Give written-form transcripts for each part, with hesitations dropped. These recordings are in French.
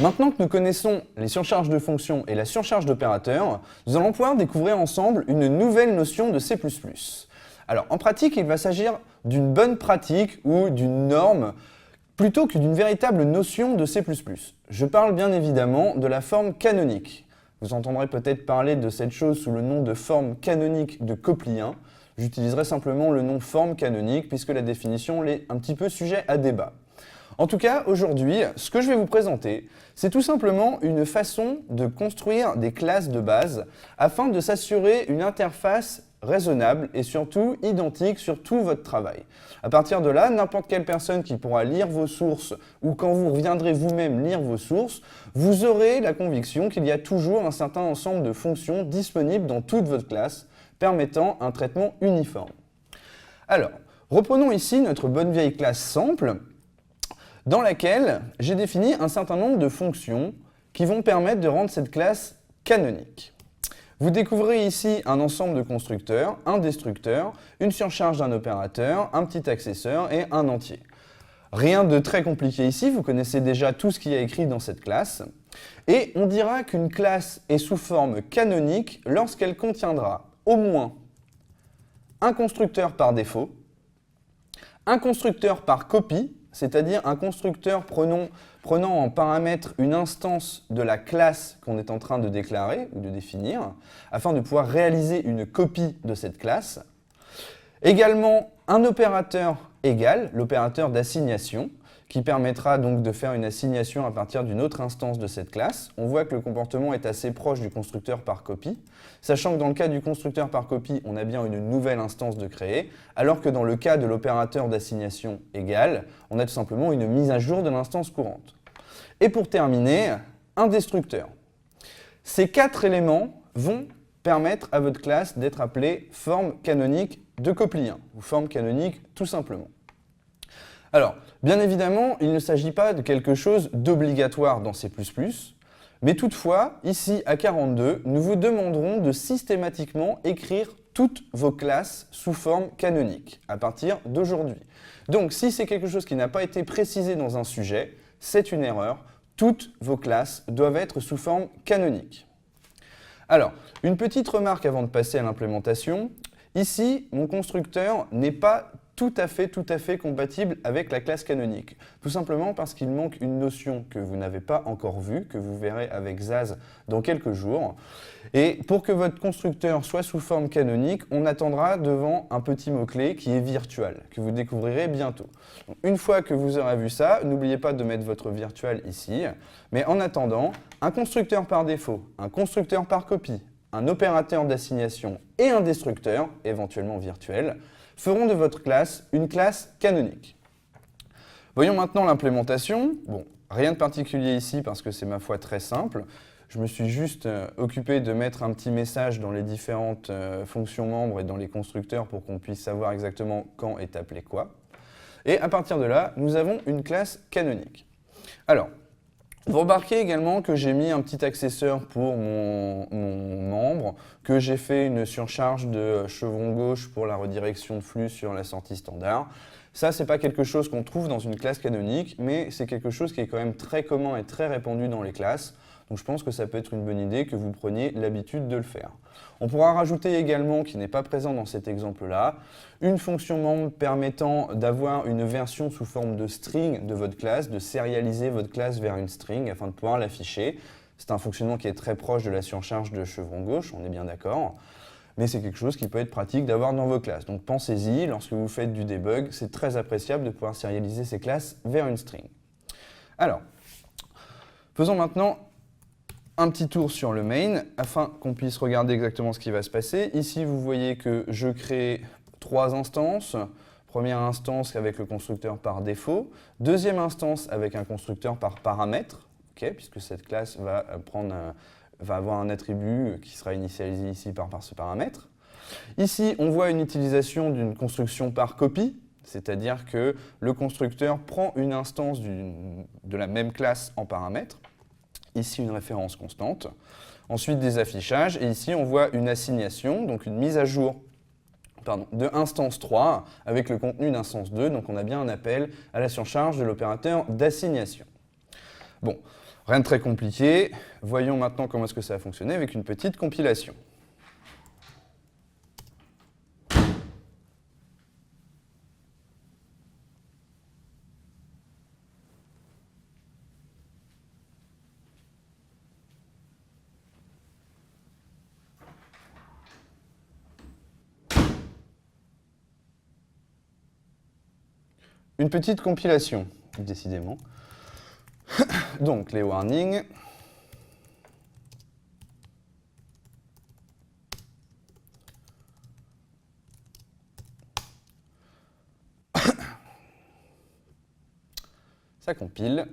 Maintenant que nous connaissons les surcharges de fonctions et la surcharge d'opérateurs, nous allons pouvoir découvrir ensemble une nouvelle notion de C++. Alors, en pratique, il va s'agir d'une bonne pratique ou d'une norme plutôt que d'une véritable notion de C++. Je parle bien évidemment de la forme canonique. Vous entendrez peut-être parler de cette chose sous le nom de forme canonique de Coplien. J'utiliserai simplement le nom forme canonique puisque la définition est un petit peu sujet à débat. En tout cas, aujourd'hui, ce que je vais vous présenter, c'est tout simplement une façon de construire des classes de base afin de s'assurer une interface raisonnable et surtout identique sur tout votre travail. À partir de là, n'importe quelle personne qui pourra lire vos sources ou quand vous reviendrez vous-même lire vos sources, vous aurez la conviction qu'il y a toujours un certain ensemble de fonctions disponibles dans toute votre classe permettant un traitement uniforme. Alors, reprenons ici notre bonne vieille classe sample dans laquelle j'ai défini un certain nombre de fonctions qui vont permettre de rendre cette classe canonique. Vous découvrez ici un ensemble de constructeurs, un destructeur, une surcharge d'un opérateur, un petit accesseur et un entier. Rien de très compliqué ici, vous connaissez déjà tout ce qu'il y a écrit dans cette classe. Et on dira qu'une classe est sous forme canonique lorsqu'elle contiendra au moins un constructeur par défaut, un constructeur par copie, c'est-à-dire un constructeur prenant en paramètre une instance de la classe qu'on est en train de déclarer ou de définir, afin de pouvoir réaliser une copie de cette classe. Également, un opérateur égal, l'opérateur d'assignation, qui permettra donc de faire une assignation à partir d'une autre instance de cette classe. On voit que le comportement est assez proche du constructeur par copie, sachant que dans le cas du constructeur par copie, on a bien une nouvelle instance de créer, alors que dans le cas de l'opérateur d'assignation égal, on a tout simplement une mise à jour de l'instance courante. Et pour terminer, un destructeur. Ces quatre éléments vont permettre à votre classe d'être appelée forme canonique de Coplien, ou forme canonique tout simplement. Alors, bien évidemment, il ne s'agit pas de quelque chose d'obligatoire dans C++, mais toutefois, ici à 42, nous vous demanderons de systématiquement écrire toutes vos classes sous forme canonique à partir d'aujourd'hui. Donc, si c'est quelque chose qui n'a pas été précisé dans un sujet, c'est une erreur. Toutes vos classes doivent être sous forme canonique. Alors, une petite remarque avant de passer à l'implémentation. Ici, mon constructeur n'est pas tout à fait compatible avec la classe canonique. Tout simplement parce qu'il manque une notion que vous n'avez pas encore vue, que vous verrez avec Zaz dans quelques jours. Et pour que votre constructeur soit sous forme canonique, on attendra devant un petit mot-clé qui est virtual, que vous découvrirez bientôt. Donc, une fois que vous aurez vu ça, n'oubliez pas de mettre votre virtual ici. Mais en attendant, un constructeur par défaut, un constructeur par copie, un opérateur d'assignation et un destructeur, éventuellement virtuel, feront de votre classe une classe canonique. Voyons maintenant l'implémentation. Bon, rien de particulier ici parce que c'est ma foi très simple. Je me suis juste occupé de mettre un petit message dans les différentes fonctions membres et dans les constructeurs pour qu'on puisse savoir exactement quand est appelé quoi. Et à partir de là, nous avons une classe canonique. Alors, vous remarquez également que j'ai mis un petit accesseur pour mon membre, que j'ai fait une surcharge de chevron gauche pour la redirection de flux sur la sortie standard. Ça, ce n'est pas quelque chose qu'on trouve dans une classe canonique, mais c'est quelque chose qui est quand même très commun et très répandu dans les classes. Donc je pense que ça peut être une bonne idée que vous preniez l'habitude de le faire. On pourra rajouter également, qui n'est pas présent dans cet exemple-là, une fonction membre permettant d'avoir une version sous forme de string de votre classe, de sérialiser votre classe vers une string afin de pouvoir l'afficher. C'est un fonctionnement qui est très proche de la surcharge de chevron gauche, on est bien d'accord. Mais c'est quelque chose qui peut être pratique d'avoir dans vos classes. Donc pensez-y, lorsque vous faites du debug, c'est très appréciable de pouvoir sérialiser ces classes vers une string. Alors, faisons maintenant un petit tour sur le main afin qu'on puisse regarder exactement ce qui va se passer. Ici, vous voyez que je crée 3 instances. Première instance avec le constructeur par défaut. Deuxième instance avec un constructeur par paramètre, puisque cette classe va avoir un attribut qui sera initialisé ici par ce paramètre. Ici, on voit une utilisation d'une construction par copie, c'est-à-dire que le constructeur prend une instance de la même classe en paramètre. Ici, une référence constante. Ensuite, des affichages. Et ici, on voit une assignation, donc une mise à jour de instance 3 avec le contenu d'instance 2. Donc, on a bien un appel à la surcharge de l'opérateur d'assignation. Bon, Rien de très compliqué. Voyons maintenant comment est-ce que ça a fonctionné avec une petite compilation. Une petite compilation, décidément. Donc, les warnings. Ça compile.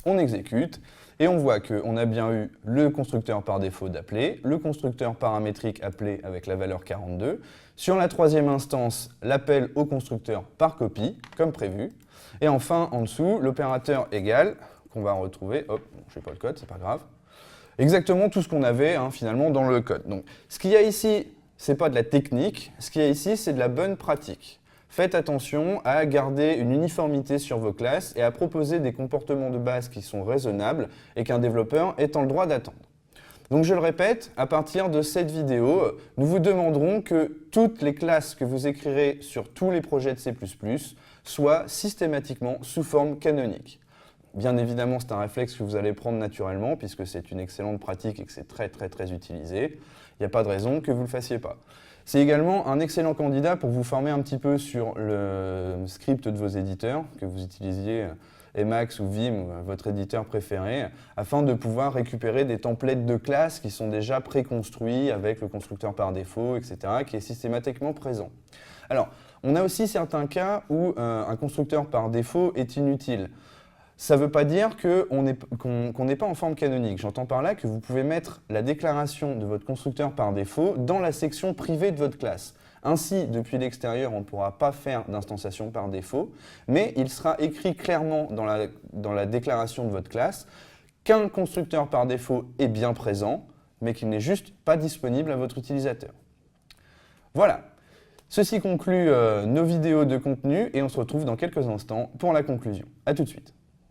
On exécute. Et on voit qu'on a bien eu le constructeur par défaut d'appeler, le constructeur paramétrique appelé avec la valeur 42. Sur la troisième instance, l'appel au constructeur par copie, comme prévu. Et enfin, en dessous, l'opérateur égal, qu'on va retrouver, hop, je n'ai pas le code, c'est pas grave. Exactement tout ce qu'on avait finalement dans le code. Donc, ce qu'il y a ici, ce n'est pas de la technique, ce qu'il y a ici, c'est de la bonne pratique. Faites attention à garder une uniformité sur vos classes et à proposer des comportements de base qui sont raisonnables et qu'un développeur ait le droit d'attendre. Donc je le répète, à partir de cette vidéo, nous vous demanderons que toutes les classes que vous écrirez sur tous les projets de C++ soient systématiquement sous forme canonique. Bien évidemment, c'est un réflexe que vous allez prendre naturellement puisque c'est une excellente pratique et que c'est très utilisé. Il n'y a pas de raison que vous ne le fassiez pas. C'est également un excellent candidat pour vous former un petit peu sur le script de vos éditeurs, que vous utilisiez Emacs ou Vim, ou votre éditeur préféré, afin de pouvoir récupérer des templates de classes qui sont déjà préconstruits avec le constructeur par défaut, etc., qui est systématiquement présent. Alors, on a aussi certains cas où un constructeur par défaut est inutile. Ça ne veut pas dire qu'on n'est pas en forme canonique. J'entends par là que vous pouvez mettre la déclaration de votre constructeur par défaut dans la section privée de votre classe. Ainsi, depuis l'extérieur, on ne pourra pas faire d'instanciation par défaut, mais il sera écrit clairement dans la déclaration de votre classe qu'un constructeur par défaut est bien présent, mais qu'il n'est juste pas disponible à votre utilisateur. Voilà. Ceci conclut nos vidéos de contenu et on se retrouve dans quelques instants pour la conclusion. A tout de suite.